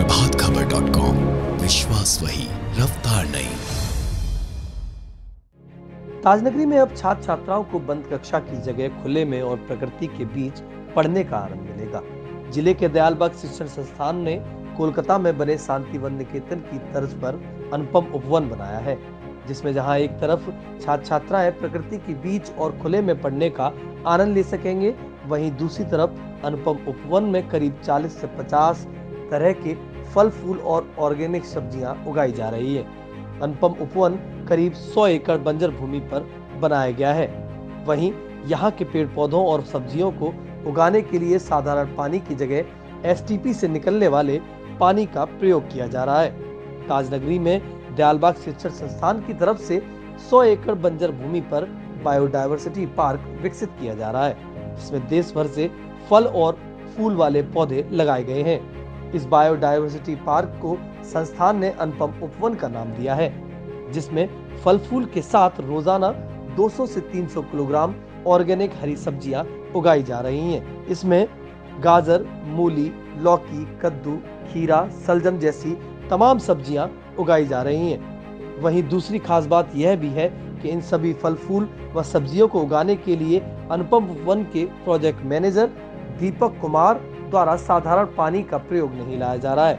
प्रभातखबर.com, विश्वास वही, रफ्तार नहीं। ताजनगरी में अब छात्र छात्राओं को बंद कक्षा की जगह खुले में और प्रकृति के बीच पढ़ने का आनंद मिलेगा। जिले के दयालबाग शिक्षण संस्थान ने कोलकाता में बने शांतिवन निकेतन की तर्ज पर अनुपम उपवन बनाया है, जिसमें जहां एक तरफ छात्र छात्राएं प्रकृति के बीच और खुले में पढ़ने का आनंद ले सकेंगे, वहीं दूसरी तरफ अनुपम उपवन में करीब 40 से 50 तरह के फल फूल और ऑर्गेनिक सब्जियां उगाई जा रही है। अनुपम उपवन करीब 100 एकड़ बंजर भूमि पर बनाया गया है। वहीं यहाँ के पेड़ पौधों और सब्जियों को उगाने के लिए साधारण पानी की जगह एसटीपी से निकलने वाले पानी का प्रयोग किया जा रहा है। ताजनगरी में दयालबाग शिक्षण संस्थान की तरफ से 100 एकड़ बंजर भूमि पर बायोडायवर्सिटी पार्क विकसित किया जा रहा है, जिसमें देश भर से फल और फूल वाले पौधे लगाए गए हैं। इस बायोडायवर्सिटी पार्क को संस्थान ने अनुपम उपवन का नाम दिया है, जिसमें फल फूल के साथ रोजाना 200 से 300 किलोग्राम ऑर्गेनिक हरी सब्जियां उगाई जा रही हैं। इसमें गाजर, मूली, लौकी, कद्दू, खीरा, सलजम जैसी तमाम सब्जियां उगाई जा रही हैं। वहीं दूसरी खास बात यह भी है कि इन सभी फल फूल व सब्जियों को उगाने के लिए अनुपम उपवन के प्रोजेक्ट मैनेजर दीपक कुमार द्वारा साधारण पानी का प्रयोग नहीं लाया जा रहा है।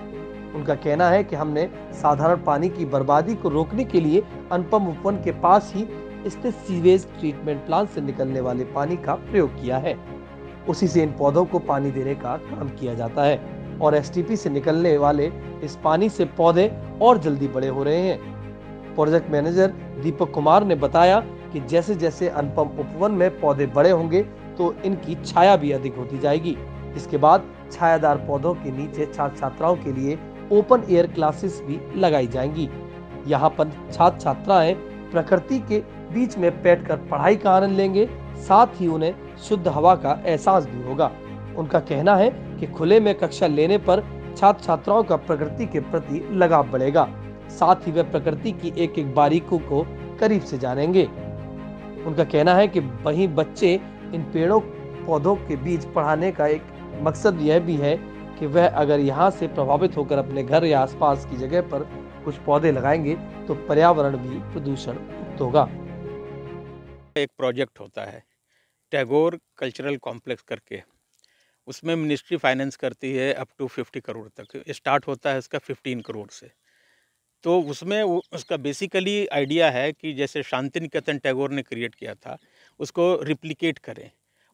उनका कहना है कि हमने साधारण पानी की बर्बादी को रोकने के लिए अनुपम उपवन के पास ही स्थित सीवेज ट्रीटमेंट प्लांट से निकलने वाले पानी का प्रयोग किया है। उसी से इन पौधों को पानी देने का काम किया जाता है और एसटीपी से निकलने वाले इस पानी से पौधे और जल्दी बड़े हो रहे हैं। प्रोजेक्ट मैनेजर दीपक कुमार ने बताया कि जैसे जैसे अनुपम उपवन में पौधे बड़े होंगे तो इनकी छाया भी अधिक होती जाएगी। इसके बाद छायादार पौधों के नीचे छात्र छात्राओं के लिए ओपन एयर क्लासेस भी लगाई जाएंगी। यहाँ पर छात्र छात्राएं प्रकृति के बीच में बैठकर पढ़ाई का आनंद लेंगे, साथ ही उन्हें शुद्ध हवा का एहसास भी होगा। उनका कहना है कि खुले में कक्षा लेने पर छात्र छात्राओं का प्रकृति के प्रति लगाव बढ़ेगा, साथ ही वे प्रकृति की एक एक बारीकों को करीब से जानेंगे। उनका कहना है कि वहीं बच्चे इन पेड़ों पौधों के बीच पढ़ाने का एक मकसद यह भी है कि वह अगर यहाँ से प्रभावित होकर अपने घर या आसपास की जगह पर कुछ पौधे लगाएंगे तो पर्यावरण भी प्रदूषण मुक्त होगा। एक प्रोजेक्ट होता है टैगोर कल्चरल कॉम्प्लेक्स करके, उसमें मिनिस्ट्री फाइनेंस करती है अप टू 50 करोड़ तक। स्टार्ट होता है उसका 15 करोड़ से। तो उसमें उसका बेसिकली आइडिया है कि जैसे शांति निकेतन टैगोर ने क्रिएट किया था उसको रिप्लिकेट करें,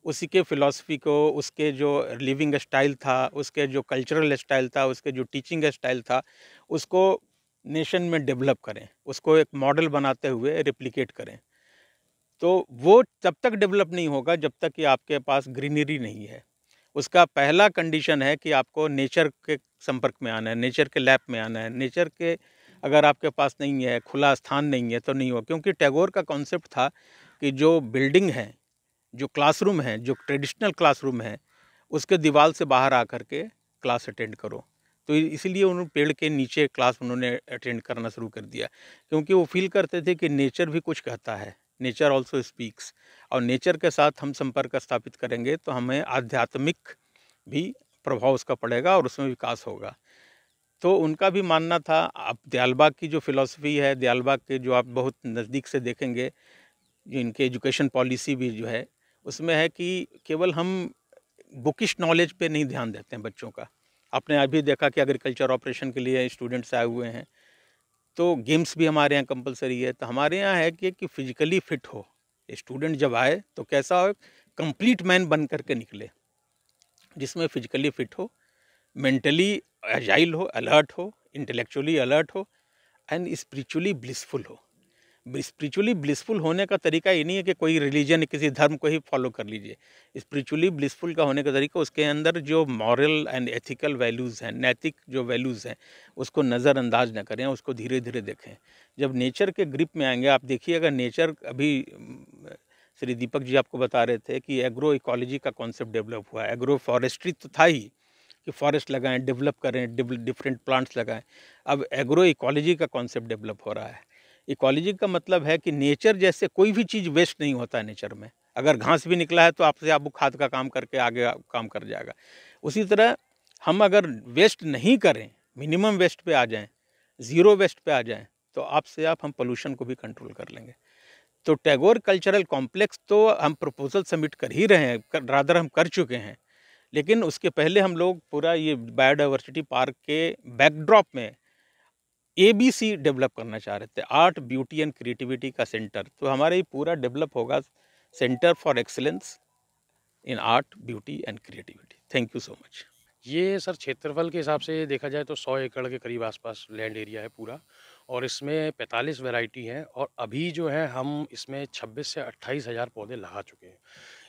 उसी के फ़िलॉसफी को, उसके जो लिविंग स्टाइल था, उसके जो कल्चरल स्टाइल था, उसके जो टीचिंग स्टाइल था, उसको नेशन में डेवलप करें, उसको एक मॉडल बनाते हुए रिप्लिकेट करें। तो वो तब तक डेवलप नहीं होगा जब तक कि आपके पास ग्रीनरी नहीं है। उसका पहला कंडीशन है कि आपको नेचर के संपर्क में आना है, नेचर के लैब में आना है। नेचर के अगर आपके पास नहीं है, खुला स्थान नहीं है तो नहीं हो, क्योंकि टैगोर का कॉन्सेप्ट था कि जो बिल्डिंग है, जो क्लासरूम है, जो ट्रेडिशनल क्लासरूम है, उसके दीवार से बाहर आकर के क्लास अटेंड करो। तो इसीलिए उन्होंने पेड़ के नीचे क्लास उन्होंने अटेंड करना शुरू कर दिया, क्योंकि वो फील करते थे कि नेचर भी कुछ कहता है, नेचर ऑल्सो स्पीक्स, और नेचर के साथ हम संपर्क स्थापित करेंगे तो हमें आध्यात्मिक भी प्रभाव उसका पड़ेगा और उसमें विकास होगा। तो उनका भी मानना था। अब दयालबाग की जो फिलॉसफी है, दयालबाग के जो आप बहुत नज़दीक से देखेंगे, जो इनके एजुकेशन पॉलिसी भी जो है उसमें है कि केवल हम बुकिश नॉलेज पे नहीं ध्यान देते हैं बच्चों का। आपने अभी देखा कि एग्रीकल्चर ऑपरेशन के लिए स्टूडेंट्स आए हुए हैं, तो गेम्स भी हमारे यहाँ कंपलसरी है। तो हमारे यहाँ है कि फिजिकली फिट हो स्टूडेंट, जब आए तो कैसा हो, कंप्लीट मैन बन करके निकले, जिसमें फिजिकली फिट हो, मेंटली एजाइल हो, अलर्ट हो, इंटेलेक्चुअली अलर्ट हो एंड स्पिरिचुअली ब्लिसफुल हो। स्पिरिचुअली ब्लिसफुल होने का तरीका ये नहीं है कि कोई रिलीजन, किसी धर्म को ही फॉलो कर लीजिए। स्पिरिचुअली ब्लिसफुल का होने का तरीका उसके अंदर जो मॉरल एंड एथिकल वैल्यूज़ हैं, नैतिक जो वैल्यूज़ हैं, उसको नज़रअंदाज न करें, उसको धीरे धीरे देखें। जब नेचर के ग्रिप में आएंगे, आप देखिए, अगर नेचर, अभी श्री दीपक जी आपको बता रहे थे कि एग्रो इकोलॉजी का कॉन्सेप्ट डेवलप हुआ है। एग्रो फॉरेस्ट्री तो था ही कि फॉरेस्ट लगाएं, डेवलप करें, डिफरेंट प्लांट्स लगाएं। अब एग्रो इकोलॉजी का कॉन्सेप्ट डेवलप हो रहा है। इकोलॉजी का मतलब है कि नेचर जैसे कोई भी चीज़ वेस्ट नहीं होता है नेचर में। अगर घास भी निकला है तो आपसे आप खाद का काम करके आगे काम कर जाएगा। उसी तरह हम अगर वेस्ट नहीं करें मिनिमम वेस्ट पे आ जाएं, ज़ीरो वेस्ट पे आ जाएं, तो आप से आप हम पोल्यूशन को भी कंट्रोल कर लेंगे। तो टैगोर कल्चरल कॉम्प्लेक्स तो हम प्रपोजल सबमिट कर ही रहे हैं, रादर हम कर चुके हैं, लेकिन उसके पहले हम लोग पूरा ये बायोडाइवर्सिटी पार्क के बैकड्रॉप में ABC डेवलप करना चाह रहे थे, आर्ट, ब्यूटी एंड क्रिएटिविटी का सेंटर। तो हमारा ये पूरा डेवलप होगा centre for excellence in art, beauty and creativity. Thank you so much. ये सर क्षेत्रफल के हिसाब से देखा जाए तो 100 एकड़ के करीब आसपास लैंड एरिया है पूरा, और इसमें 45 वैरायटी हैं, और अभी जो है हम इसमें 26 से 28 हज़ार पौधे लगा चुके हैं।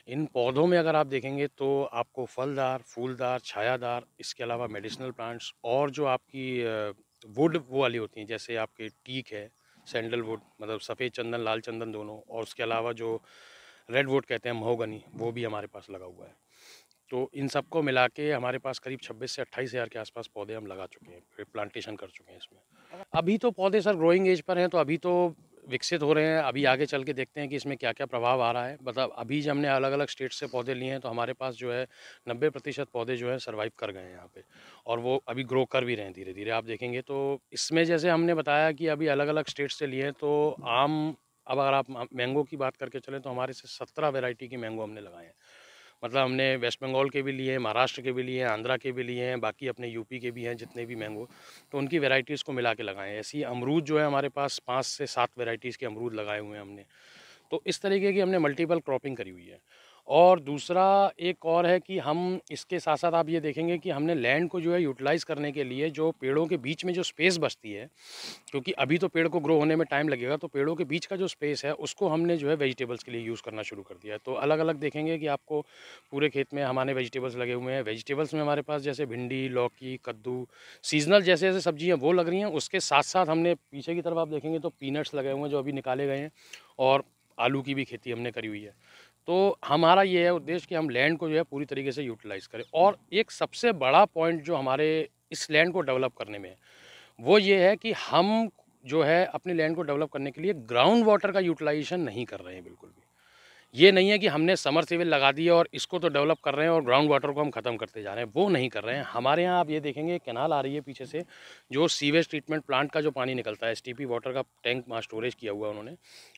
इन पौधों में अगर आप देखेंगे तो आपको फलदार, फूलदार, छायादार, इसके अलावा मेडिसिनल प्लांट्स, और जो आपकी वुड वो वाली होती हैं, जैसे आपके टीक है, सैंडलवुड मतलब सफ़ेद चंदन, लाल चंदन दोनों, और उसके अलावा जो रेड वुड कहते हैं महोगनी, वो भी हमारे पास लगा हुआ है। तो इन सबको मिला के हमारे पास करीब 26 से 28 हज़ार के आसपास पौधे हम लगा चुके हैं, फिर प्लांटेशन कर चुके हैं इसमें। अभी तो पौधे सर ग्रोइंग एज पर हैं, तो अभी तो विकसित हो रहे हैं। अभी आगे चल के देखते हैं कि इसमें क्या क्या प्रभाव आ रहा है। मतलब अभी जब हमने अलग अलग स्टेट से पौधे लिए हैं, तो हमारे पास जो है 90% पौधे जो है सर्वाइव कर गए हैं यहाँ पे, और वो अभी ग्रो कर भी रहे हैं धीरे धीरे। आप देखेंगे तो इसमें जैसे हमने बताया कि अभी अलग अलग स्टेट से लिए हैं, तो अब अगर आप मैंगो की बात करके चलें तो हमारे से 17 वैरायटी की मैंगो हमने लगाए हैं। मतलब हमने वेस्ट बंगाल के भी लिए हैं, महाराष्ट्र के भी लिए हैं, आंध्रा के भी लिए हैं, बाकी अपने यूपी के भी हैं जितने भी मैंगो, तो उनकी वैरायटीज़ को मिला के लगाए हैं। ऐसी अमरूद जो है हमारे पास 5 से 7 वैरायटीज़ के अमरूद लगाए हुए हैं हमने। तो इस तरीके की हमने मल्टीपल क्रॉपिंग करी हुई है। और दूसरा एक और है कि हम इसके साथ साथ आप ये देखेंगे कि हमने लैंड को जो है यूटिलाइज़ करने के लिए जो पेड़ों के बीच में जो स्पेस बचती है, क्योंकि अभी तो पेड़ को ग्रो होने में टाइम लगेगा, तो पेड़ों के बीच का जो स्पेस है उसको हमने जो है वेजिटेबल्स के लिए यूज़ करना शुरू कर दिया है। तो अलग अलग देखेंगे कि आपको पूरे खेत में हमारे वेजिटेबल्स लगे हुए हैं। वेजिटेबल्स में हमारे पास जैसे भिंडी, लौकी, कद्दू, सीजनल जैसे जैसे सब्जियाँ वो लग रही हैं, उसके साथ साथ हमने पीछे की तरफ आप देखेंगे तो पीनट्स लगे हुए हैं जो अभी निकाले गए हैं, और आलू की भी खेती हमने करी हुई है। तो हमारा ये है उद्देश्य कि हम लैंड को जो है पूरी तरीके से यूटिलाइज़ करें। और एक सबसे बड़ा पॉइंट जो हमारे इस लैंड को डेवलप करने में है, वो ये है कि हम जो है अपने लैंड को डेवलप करने के लिए ग्राउंड वाटर का यूटिलाइजेशन नहीं कर रहे हैं बिल्कुल भी। ये नहीं है कि हमने समरसेबल लगा दिया और इसको तो डेवलप कर रहे हैं और ग्राउंड वाटर को हम ख़त्म करते जा रहे हैं, वो नहीं कर रहे हैं। हमारे यहाँ आप ये देखेंगे कैनाल आ रही है पीछे से, जो सीवेज ट्रीटमेंट प्लांट का जो पानी निकलता है, STP वाटर का टैंक वहाँ स्टोरेज किया हुआ है उन्होंने,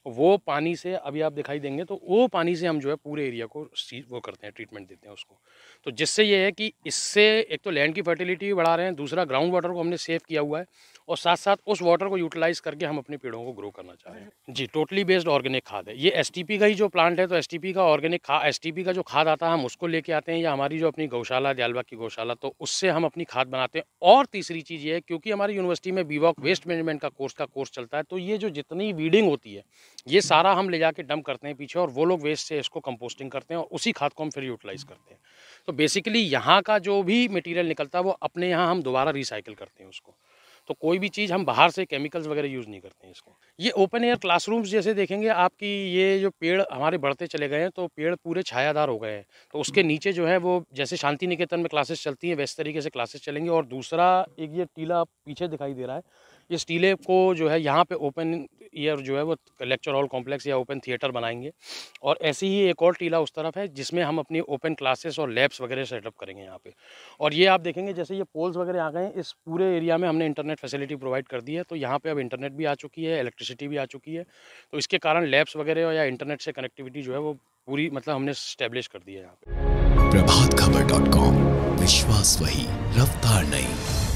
वो पानी से अभी आप दिखाई देंगे, तो वो पानी से हम जो है पूरे एरिया को वो करते हैं, ट्रीटमेंट देते हैं उसको। तो जिससे ये है कि इससे एक तो लैंड की फर्टिलिटी भी बढ़ा रहे हैं, दूसरा ग्राउंड वाटर को हमने सेव किया हुआ है, और साथ साथ उस वाटर को यूटिलाइज़ करके हम अपने पेड़ों को ग्रो करना चाह रहे हैं। जी, टोटली बेस्ड ऑर्गेनिक खाद है। ये STP का ही जो प्लांट है, तो STP का ऑर्गेनिक STP का जो खाद आता है हम उसको लेके आते हैं, या हमारी जो अपनी गौशाला दयालबाग की गौशाला, तो उससे हम अपनी खाद बनाते हैं। और तीसरी चीज़ ये है, क्योंकि हमारी यूनिवर्सिटी में बीवॉक वेस्ट मैनेजमेंट का कोर्स चलता है, तो ये जो जितनी वीडिंग होती है ये सारा हम ले जाके डंप करते हैं पीछे, और वो लोग वेस्ट से इसको कंपोस्टिंग करते हैं और उसी खाद को हम फिर यूटिलाइज़ करते हैं। तो बेसिकली यहाँ का जो भी मटेरियल निकलता है वो अपने यहाँ हम दोबारा रिसाइकिल करते हैं उसको। तो कोई भी चीज़ हम बाहर से केमिकल्स वगैरह यूज़ नहीं करते हैं इसको। ये ओपन एयर क्लासरूम्स जैसे देखेंगे आपकी, ये जो पेड़ हमारे बढ़ते चले गए हैं, तो पेड़ पूरे छायादार हो गए हैं, तो उसके नीचे जो है वो जैसे शांति निकेतन में क्लासेस चलती हैं वैसे तरीके से क्लासेस चलेंगी। और दूसरा एक ये टीला पीछे दिखाई दे रहा है, इस टीले को जो है यहाँ पे ओपन एयर जो है वो लेक्चर हॉल कॉम्प्लेक्स या ओपन थिएटर बनाएंगे, और ऐसी ही एक और टीला उस तरफ है जिसमें हम अपनी ओपन क्लासेस और लैब्स वगैरह सेटअप करेंगे यहाँ पे। और ये आप देखेंगे जैसे ये पोल्स वगैरह आ गए हैं, इस पूरे एरिया में हमने इंटरनेट फैसिलिटी प्रोवाइड कर दी है, तो यहाँ पे अब इंटरनेट भी आ चुकी है, इलेक्ट्रिसिटी भी आ चुकी है, तो इसके कारण लैब्स वगैरह या इंटरनेट से कनेक्टिविटी जो है वो पूरी मतलब हमने स्टैब्लिश कर दी है यहाँ पे। प्रभातखबर.com, विश्वास वही, रफ्तार नहीं।